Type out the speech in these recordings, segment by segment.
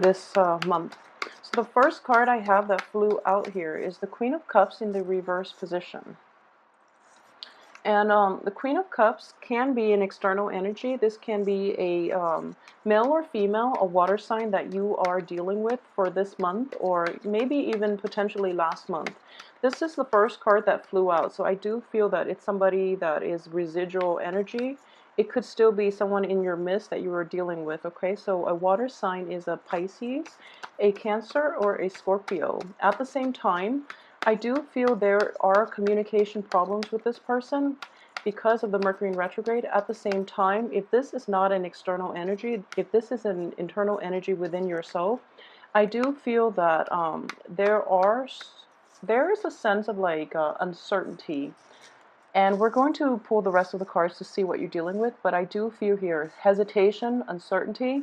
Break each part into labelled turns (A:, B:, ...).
A: this month. So the first card I have that flew out here is the Queen of Cups in the reverse position. And the Queen of Cups can be an external energy. This can be a male or female, a water sign that you are dealing with for this month, or maybe even potentially last month. This is the first card that flew out, so I do feel that it's somebody that is residual energy. It could still be someone in your midst that you are dealing with, okay? So a water sign is a Pisces, a Cancer, or a Scorpio. At the same time, I do feel there are communication problems with this person because of the Mercury in retrograde. At the same time, if this is not an external energy, if this is an internal energy within yourself, I do feel that there is a sense of like uncertainty. And we're going to pull the rest of the cards to see what you're dealing with, but I do feel here hesitation, uncertainty,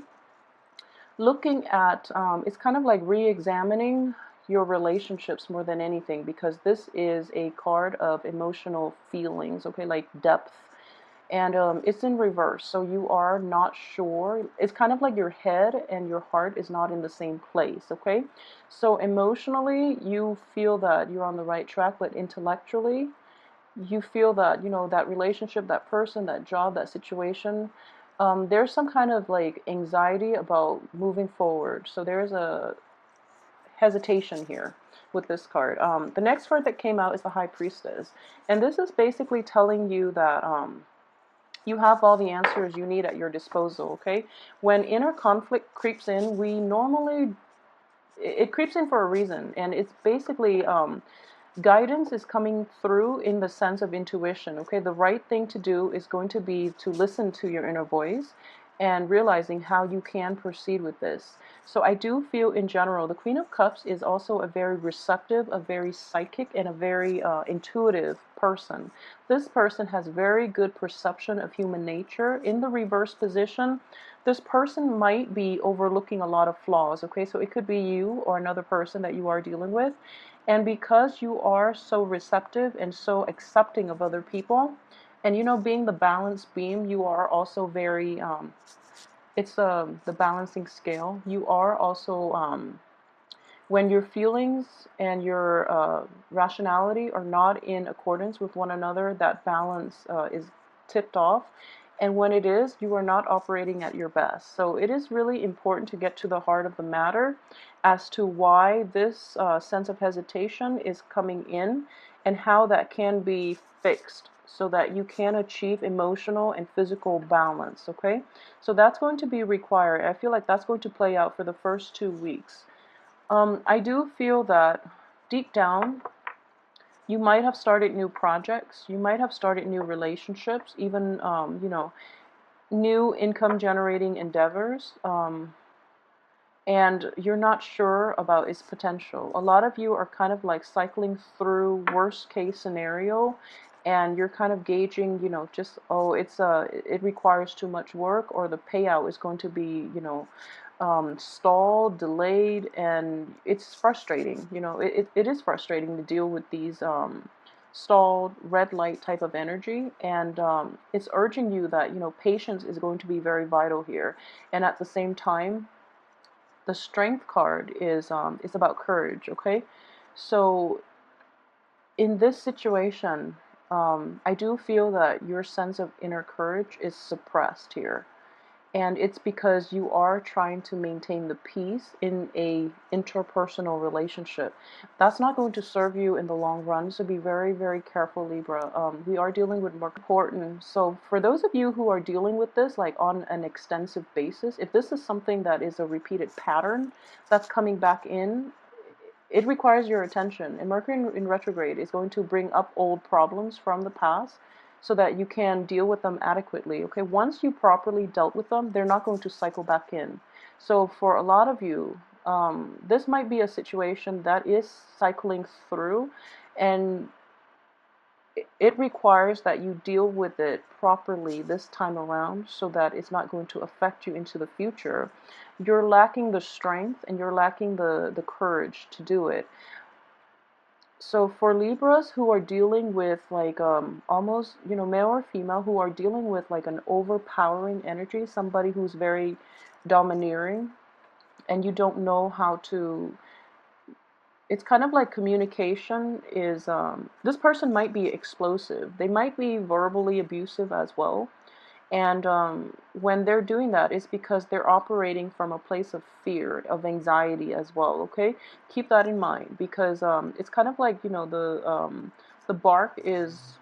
A: looking at, it's kind of like re-examining your relationships more than anything, because this is a card of emotional feelings, okay, like depth. And it's in reverse, so you are not sure. It's kind of like your head and your heart is not in the same place, okay? So emotionally, you feel that you're on the right track, but intellectually, you feel that, you know, that relationship, that person, that job, that situation, there's some kind of like anxiety about moving forward. So there's a hesitation here with this card. The next card that came out is the High Priestess. And this is basically telling you that you have all the answers you need at your disposal, okay? When inner conflict creeps in, it creeps in for a reason. And it's basically guidance is coming through in the sense of intuition, okay? The right thing to do is going to be to listen to your inner voice and realizing how you can proceed with this. So I do feel in general, the Queen of Cups is also a very receptive, a very psychic, and a very intuitive person. This person has very good perception of human nature. In the reverse position, this person might be overlooking a lot of flaws, okay? So it could be you or another person that you are dealing with. And because you are so receptive and so accepting of other people, and you know, being the balanced beam, you are also very, it's the balancing scale. You are also, when your feelings and your rationality are not in accordance with one another, that balance is tipped off. And when it is, you are not operating at your best. So it is really important to get to the heart of the matter as to why this sense of hesitation is coming in and how that can be fixed so that you can achieve emotional and physical balance, okay? So that's going to be required. I feel like that's going to play out for the first 2 weeks. I do feel that deep down, you might have started new projects, you might have started new relationships, even, you know, new income generating endeavors, and you're not sure about its potential. A lot of you are kind of like cycling through worst case scenario, and you're kind of gauging, you know, just, oh, it requires too much work, or the payout is going to be, you know, stalled, delayed, and it's frustrating. You know, it is frustrating to deal with these stalled red light type of energy, and it's urging you that, you know, patience is going to be very vital here. And at the same time, the Strength card is about courage, okay? So in this situation, I do feel that your sense of inner courage is suppressed here. And it's because you are trying to maintain the peace in a interpersonal relationship. That's not going to serve you in the long run, so be very, very careful, Libra. We are dealing with more important. So for those of you who are dealing with this like on an extensive basis, if this is something that is a repeated pattern that's coming back in, it requires your attention. And Mercury in retrograde is going to bring up old problems from the past so that you can deal with them adequately. Okay, once you properly dealt with them, they're not going to cycle back in. So for a lot of you, this might be a situation that is cycling through, and it requires that you deal with it properly this time around so that it's not going to affect you into the future. You're lacking the strength and you're lacking the courage to do it. So for Libras who are dealing with like almost, you know, male or female, who are dealing with like an overpowering energy, somebody who's very domineering, and you don't know how to. It's kind of like communication is, this person might be explosive. They might be verbally abusive as well. And when they're doing that, it's because they're operating from a place of fear, of anxiety as well. Okay, keep that in mind, because it's kind of like, the bark is,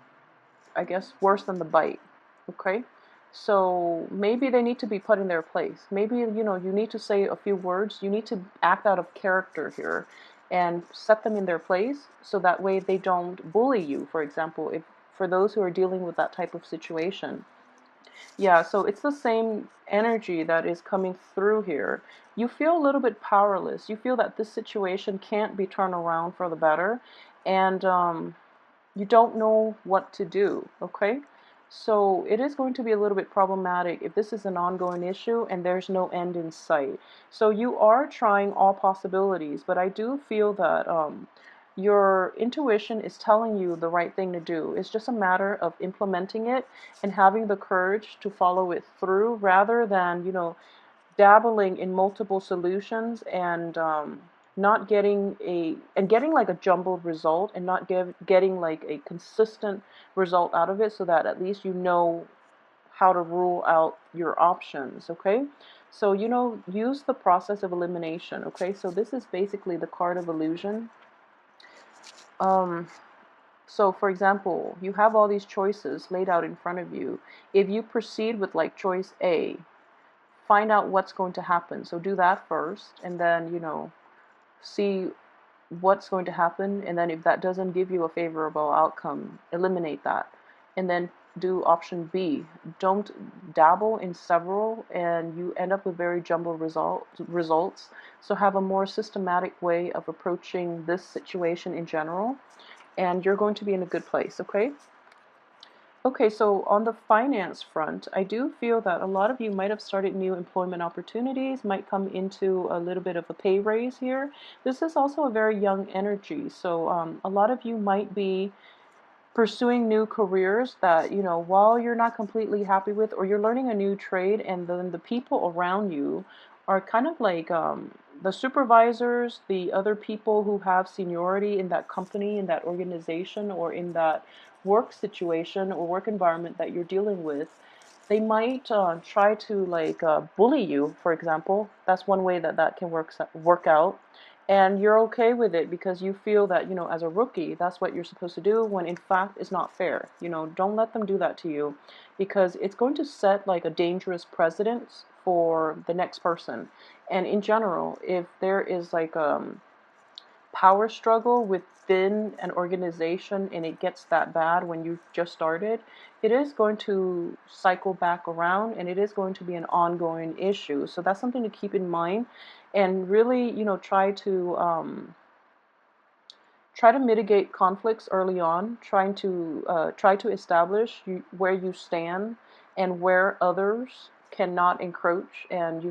A: I guess, worse than the bite. Okay, so maybe they need to be put in their place. Maybe, you need to say a few words. You need to act out of character here and set them in their place, so that way they don't bully you, for example, if for those who are dealing with that type of situation. Yeah, so it's the same energy that is coming through here. You feel a little bit powerless. You feel that this situation can't be turned around for the better, and you don't know what to do, okay? So it is going to be a little bit problematic if this is an ongoing issue and there's no end in sight. So you are trying all possibilities, but I do feel that your intuition is telling you the right thing to do. It's just a matter of implementing it and having the courage to follow it through, rather than, dabbling in multiple solutions and not getting getting like a jumbled result, and not getting like a consistent result out of it, so that at least you know how to rule out your options. Okay, so, use the process of elimination. Okay, so this is basically the card of illusion. um so for example, you have all these choices laid out in front of you. If you proceed with like choice A, find out what's going to happen. So do that first, and then, see what's going to happen. And then if that doesn't give you a favorable outcome, eliminate that. And then do option B. Don't dabble in several, and you end up with very jumbled results. So have a more systematic way of approaching this situation in general, and you're going to be in a good place, okay? Okay, so on the finance front, I do feel that a lot of you might have started new employment opportunities, might come into a little bit of a pay raise here. This is also a very young energy, so a lot of you might be pursuing new careers that, while you're not completely happy with, or you're learning a new trade, and then the people around you are kind of like the supervisors, the other people who have seniority in that company, in that organization, or in that work situation or work environment that you're dealing with. They might try to like bully you, for example. That's one way that that can work out. And you're okay with it because you feel that, as a rookie, that's what you're supposed to do, when in fact it's not fair. Don't let them do that to you, because it's going to set like a dangerous precedence for the next person. And in general, if there is like power struggle within an organization and it gets that bad when you just started, it is going to cycle back around, and it is going to be an ongoing issue. So that's something to keep in mind, and really, try to mitigate conflicts early on, try to establish where you stand and where others cannot encroach and,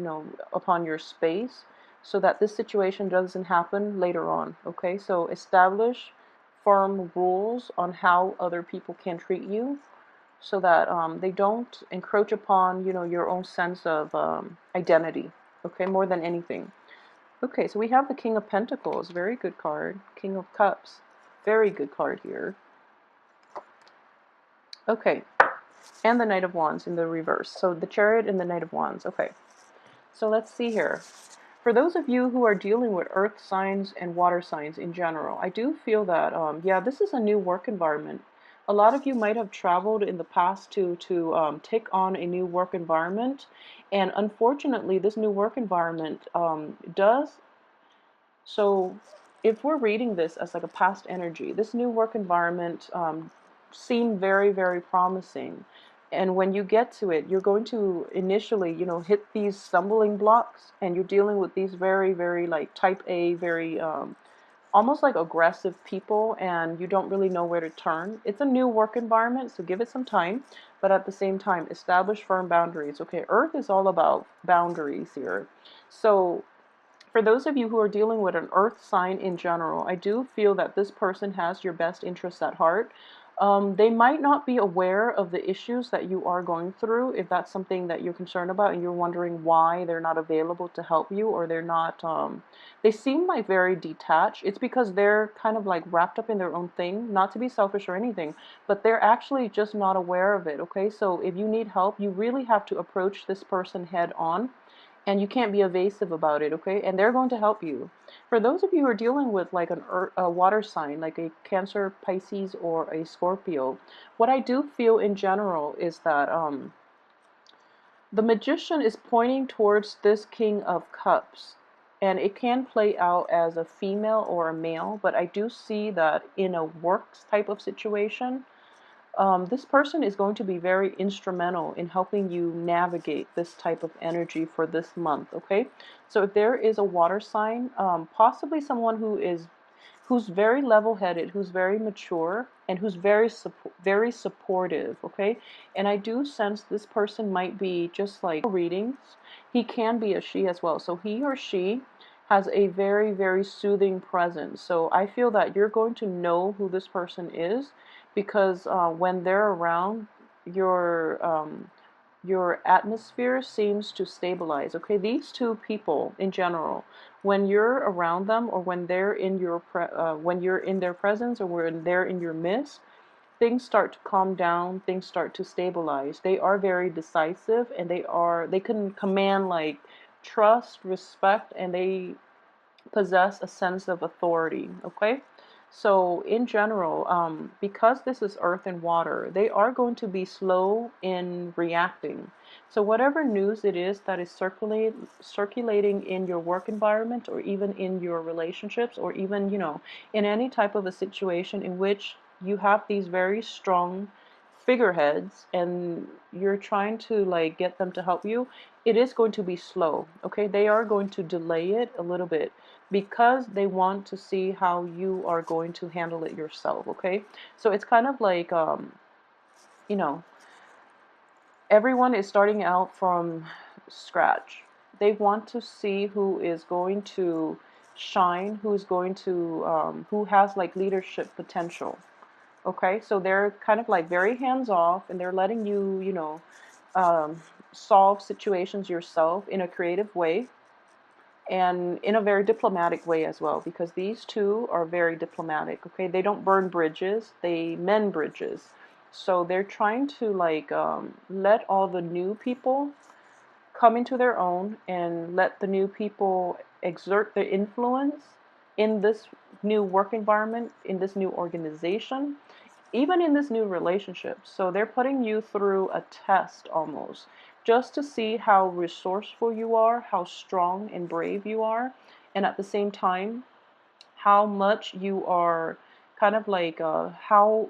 A: upon your space, so that this situation doesn't happen later on. Okay, so establish firm rules on how other people can treat you, so that they don't encroach upon, your own sense of identity. Okay, more than anything. Okay, so we have the King of Pentacles, very good card. King of Cups, very good card here. Okay, and the Knight of Wands in the reverse. So the Chariot and the Knight of Wands. Okay, so let's see here. For those of you who are dealing with earth signs and water signs in general, I do feel that, yeah, this is a new work environment. A lot of you might have traveled in the past to take on a new work environment, and unfortunately, this new work environment does. So if we're reading this as like a past energy, this new work environment seemed very, very promising. And when you get to it, you're going to initially, hit these stumbling blocks, and you're dealing with these very, very like type A, very almost like aggressive people, and you don't really know where to turn. It's a new work environment, so give it some time, but at the same time, establish firm boundaries. Okay, Earth is all about boundaries here. So for those of you who are dealing with an earth sign in general, I do feel that this person has your best interests at heart. They might not be aware of the issues that you are going through, if that's something that you're concerned about and you're wondering why they're not available to help you, or they're not, they seem like very detached. It's because they're kind of like wrapped up in their own thing, not to be selfish or anything, but they're actually just not aware of it, okay? So if you need help, you really have to approach this person head on, and you can't be evasive about it, okay? And they're going to help you. For those of you who are dealing with like a water sign, like a Cancer, Pisces, or a Scorpio, what I do feel in general is that the Magician is pointing towards this King of Cups. And it can play out as a female or a male, but I do see that in a work type of situation, this person is going to be very instrumental in helping you navigate this type of energy for this month, okay? So if there is a water sign, possibly someone who's very level-headed, who's very mature, and who's very supportive, okay? And I do sense this person might be just like readings. He can be a she as well. So he or she has a very, very soothing presence. So I feel that you're going to know who this person is because when they're around, your your atmosphere seems to stabilize. Okay, these two people in general, when you're around them, or when they're in your when you're in their presence, or when they're in your midst, things start to calm down, things start to stabilize. They are very decisive, and they can command like trust, respect, and they possess a sense of authority, okay? So in general, because this is earth and water, they are going to be slow in reacting. So whatever news it is that is circulating in your work environment, or even in your relationships, or even, in any type of a situation in which you have these very strong figureheads and you're trying to like get them to help you, it is going to be slow, okay? They are going to delay it a little bit because they want to see how you are going to handle it yourself, okay? So it's kind of like, you know, everyone is starting out from scratch. They want to see who is going to shine, who's going to, who has like leadership potential, okay? So they're kind of like very hands off, and they're letting you, um, solve situations yourself in a creative way, and in a very diplomatic way as well, because these two are very diplomatic, okay? They don't burn bridges, they mend bridges. So they're trying to like let all the new people come into their own, and let the new people exert their influence in this new work environment, in this new organization, even in this new relationship. So they're putting you through a test almost, just to see how resourceful you are, how strong and brave you are, and at the same time, how much you are kind of like, how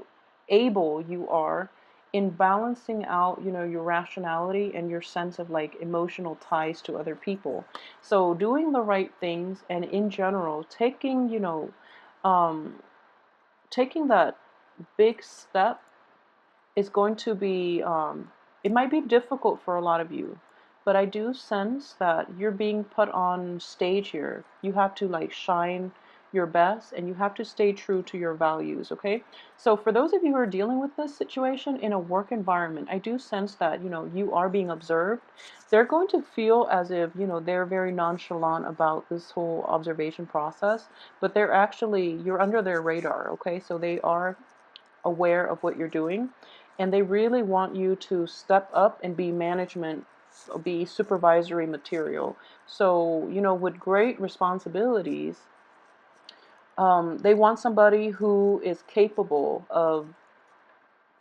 A: able you are in balancing out, your rationality and your sense of like emotional ties to other people. So doing the right things, and in general, taking, um, taking that big step is going to be, it might be difficult for a lot of you, but I do sense that you're being put on stage here. You have to like shine your best, and you have to stay true to your values, okay? So for those of you who are dealing with this situation in a work environment, I do sense that, you are being observed. They're going to feel as if, they're very nonchalant about this whole observation process, but they're actually, you're under their radar, okay? So they are aware of what you're doing, and they really want you to step up and be management, be supervisory material. So, with great responsibilities, they want somebody who is capable of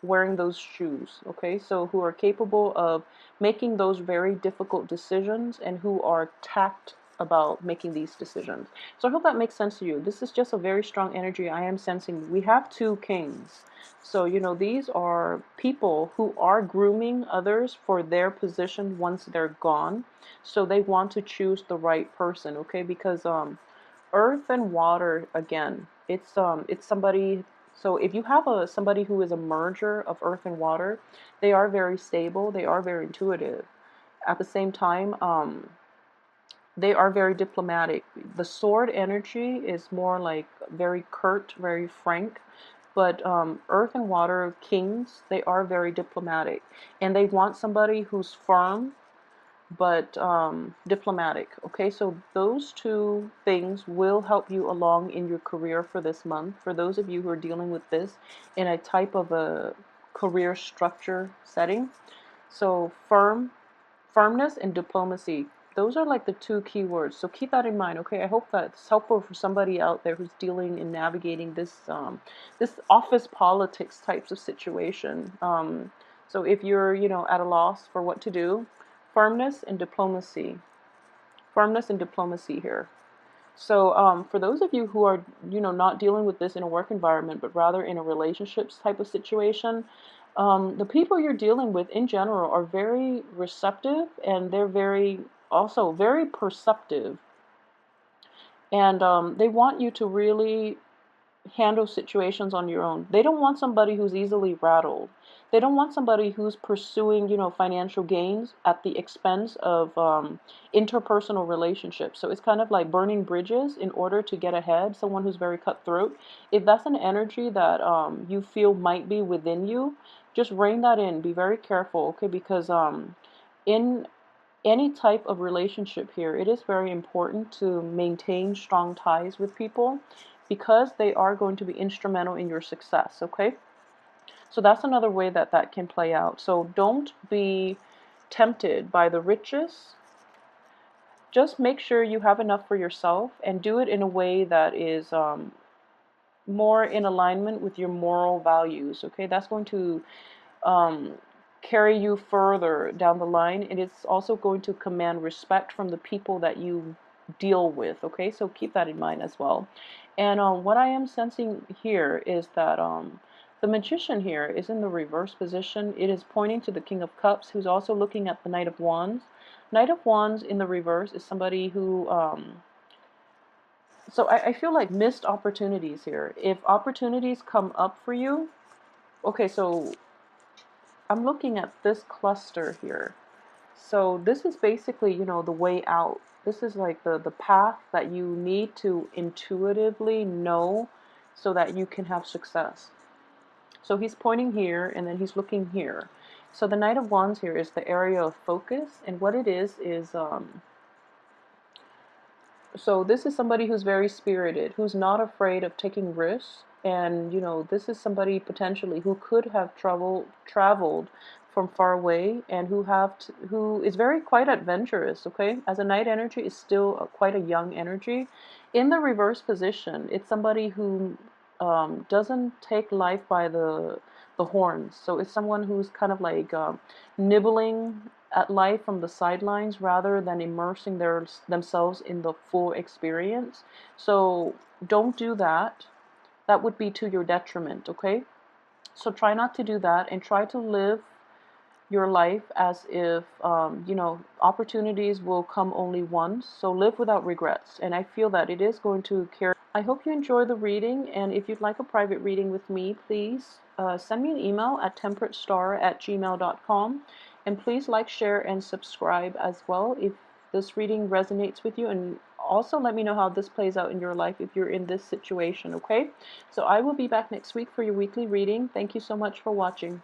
A: wearing those shoes, okay? So who are capable of making those very difficult decisions, and who are tact about making these decisions. So I hope that makes sense to you. This is just a very strong energy I am sensing. We have two kings. So, these are people who are grooming others for their position once they're gone. So they want to choose the right person, okay? Because earth and water, again, it's somebody. So if you have somebody who is a merger of earth and water, they are very stable, they are very intuitive. At the same time, they are very diplomatic. The sword energy is more like very curt, very frank. But earth and water kings, they are very diplomatic, and they want somebody who's firm but diplomatic. Okay, so those two things will help you along in your career for this month. For those of you who are dealing with this in a type of a career structure setting, so firmness and diplomacy. Those are like the two key words. So keep that in mind, okay? I hope that's helpful for somebody out there who's dealing and navigating this this office politics types of situation. So if you're, at a loss for what to do, firmness and diplomacy. Firmness and diplomacy here. So for those of you who are, not dealing with this in a work environment, but rather in a relationships type of situation, the people you're dealing with in general are very receptive, and they're also very perceptive. And they want you to really handle situations on your own. They don't want somebody who's easily rattled. They don't want somebody who's pursuing, financial gains at the expense of interpersonal relationships. So it's kind of like burning bridges in order to get ahead. Someone who's very cutthroat. If that's an energy that you feel might be within you, just rein that in. Be very careful, okay? Because in any type of relationship here, it is very important to maintain strong ties with people because they are going to be instrumental in your success, okay? So that's another way that that can play out. So don't be tempted by the riches. Just make sure you have enough for yourself and do it in a way that is more in alignment with your moral values, okay? That's going to um, carry you further down the line, and it's also going to command respect from the people that you deal with, okay? So keep that in mind as well. And what I am sensing here is that the magician here is in the reverse position. It is pointing to the King of Cups, who's also looking at the Knight of Wands. Knight of Wands in the reverse is somebody who so I feel like missed opportunities here. If opportunities come up for you, okay, so I'm looking at this cluster here. So this is basically, the way out. This is like the path that you need to intuitively know so that you can have success. So he's pointing here and then he's looking here. So the Knight of Wands here is the area of focus, and what it is so this is somebody who's very spirited, who's not afraid of taking risks, and this is somebody potentially who could have traveled from far away, and who is very quite adventurous, okay? As a Knight energy is still quite a young energy. In the reverse position, it's somebody who doesn't take life by the horns. So it's someone who's kind of like nibbling at life from the sidelines rather than immersing themselves in the full experience. So don't do that. That would be to your detriment, okay? So try not to do that, and try to live your life as if, opportunities will come only once. So live without regrets. And I feel that it is going to carry. I hope you enjoy the reading. And if you'd like a private reading with me, please send me an email at temperatestar@gmail.com. And please like, share, and subscribe as well if this reading resonates with you. And also let me know how this plays out in your life if you're in this situation, okay? So I will be back next week for your weekly reading. Thank you so much for watching.